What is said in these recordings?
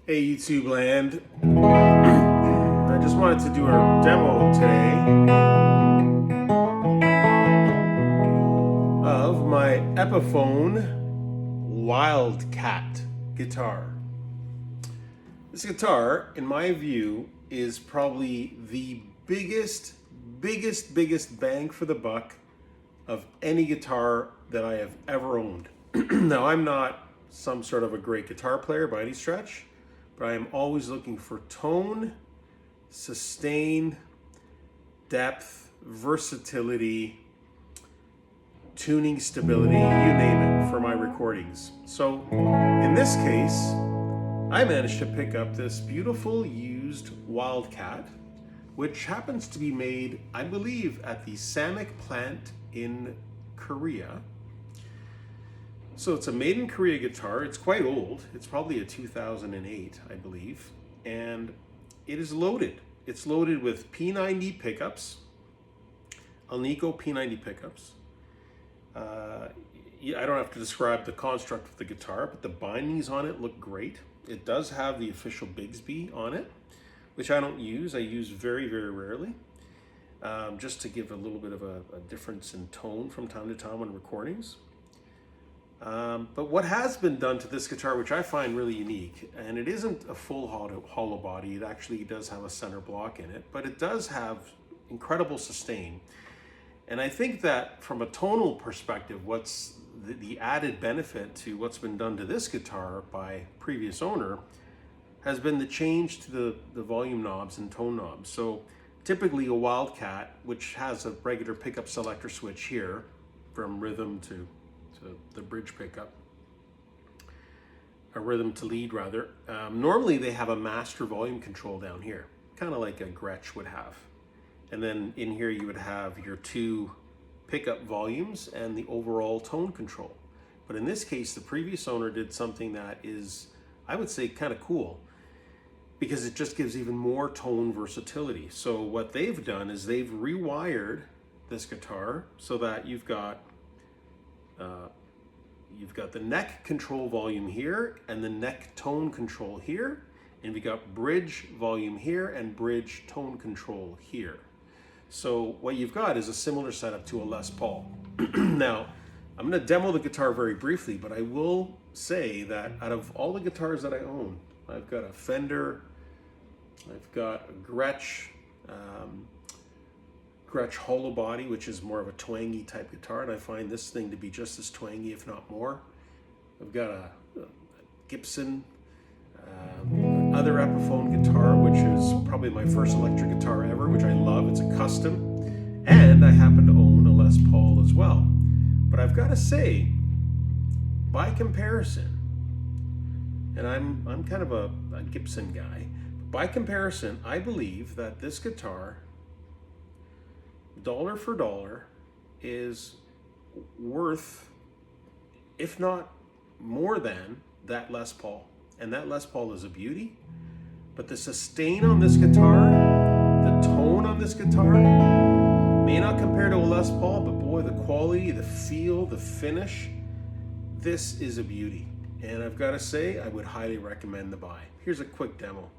Hey YouTube land, I just wanted to do a demo today of my Epiphone Wildkat guitar. This guitar, in my view, is probably the biggest bang for the buck of any guitar that I have ever owned. Now, I'm not some sort of a great guitar player by any stretch, but I am always looking for tone, sustain, depth, versatility, tuning stability, you name it, for my recordings. So in this case, I managed to pick up this beautiful used Wildkat, which happens to be made, I believe, at the Samik plant in Korea. So it's a made in Korea guitar. It's quite old. It's probably a 2008, I believe. And it is loaded. It's loaded with P90 pickups, Alnico P90 pickups. I don't have to describe the construct of the guitar, but the bindings on it look great. It does have the official Bigsby on it, which I don't use. I use very rarely, just to give a little bit of a difference in tone from time to time on recordings. But what has been done to this guitar, which I find really unique, and it isn't a full hollow body, it actually does have a center block in it, but it does have incredible sustain. And I think that from a tonal perspective, what's the added benefit to what's been done to this guitar by previous owner has been the change to the volume knobs and tone knobs. So typically a Wildkat, which has a regular pickup selector switch here from rhythm to the bridge pickup, a rhythm to lead rather. Normally they have a master volume control down here, kind of like a Gretsch would have. And then in here you would have your two pickup volumes and the overall tone control. But in this case, the previous owner did something that is, I would say, kind of cool, because it just gives even more tone versatility. So what they've done is they've rewired this guitar so that you've got the neck control volume here and the neck tone control here, and we've got bridge volume here and bridge tone control here. So what you've got is a similar setup to a Les Paul. Now, I'm going to demo the guitar very briefly, but I will say that out of all the guitars that I own, I've got a Fender, I've got a Gretsch hollow body, which is more of a twangy type guitar, and I find this thing to be just as twangy, if not more. I've got a Gibson, other Epiphone guitar, which is probably my first electric guitar ever, which I love. It's a custom, and I happen to own a Les Paul as well. But I've got to say, by comparison, and I'm kind of a Gibson guy, by comparison, I believe that this guitar, dollar for dollar, is worth, if not more than, that Les Paul. And that Les Paul is a beauty, but the sustain on this guitar, the tone on this guitar, may not compare to a Les Paul, but boy, the quality, the feel, the finish, this is a beauty. And I've got to say, I would highly recommend the buy. Here's a quick demo.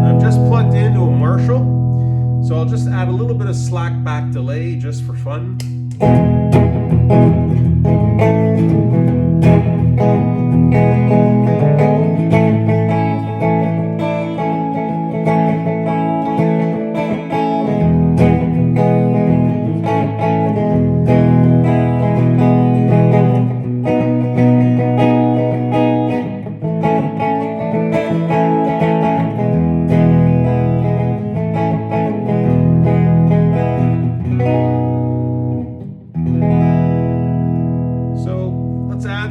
I'm just plugged into a Marshall, so I'll just add a little bit of slack back delay just for fun.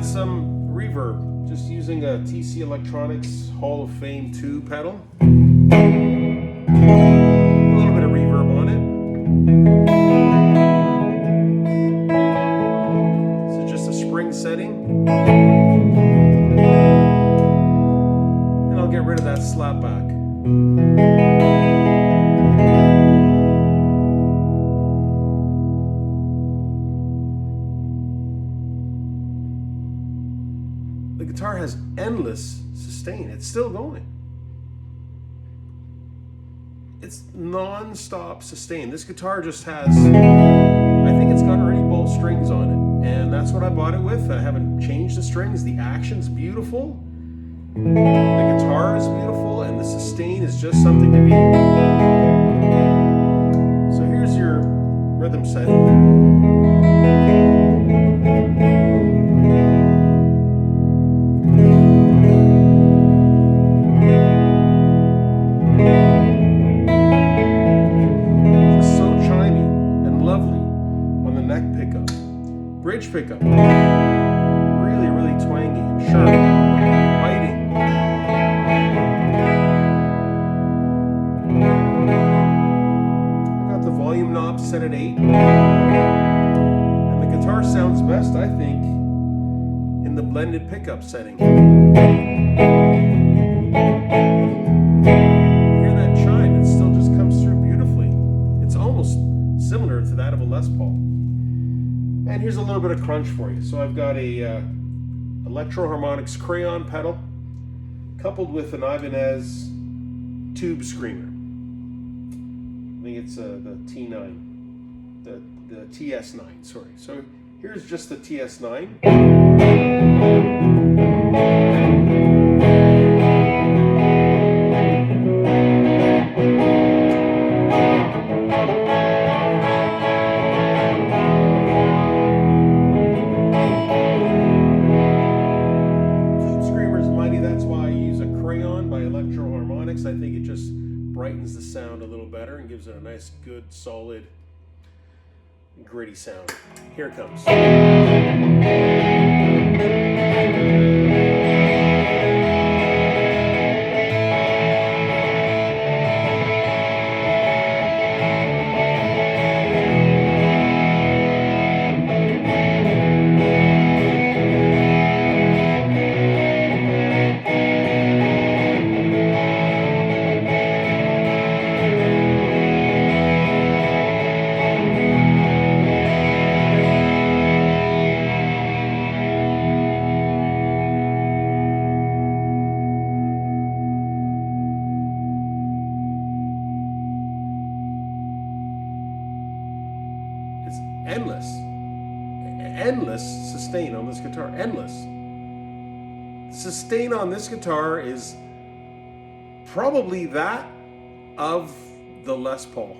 Some reverb, just using a TC Electronics Hall of Fame 2 pedal. A little bit of reverb on it. So just a spring setting. And I'll get rid of that slapback. the guitar has endless sustain. It's still going. It's non-stop sustain. This guitar just has, I think it's got already both strings on it. And that's what I bought it with. I haven't changed the strings. The action's beautiful. The guitar is beautiful. And the sustain is just something to be. So here's your rhythm setting. Bridge pickup, really, really twangy and sharp, biting. I got the volume knob set at 8, and the guitar sounds best, I think, in the blended pickup setting. Hear that chime? It still just comes through beautifully. It's almost similar to that of a Les Paul. And here's a little bit of crunch for you. So I've got a Electro Harmonics crayon pedal coupled with an Ibanez tube screamer. I think it's the T9, the TS9, sorry. So here's just the TS9. I think it just brightens the sound a little better and gives it a nice, good, solid, gritty sound. Here it comes. Endless sustain on this guitar. Endless. Sustain on this guitar is probably that of the Les Paul,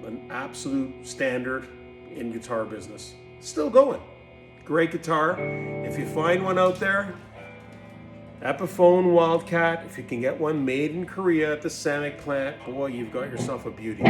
an absolute standard in guitar business. Still going. Great guitar. If you find one out there, Epiphone Wildkat, if you can get one made in Korea at the Samick plant, boy, you've got yourself a beauty.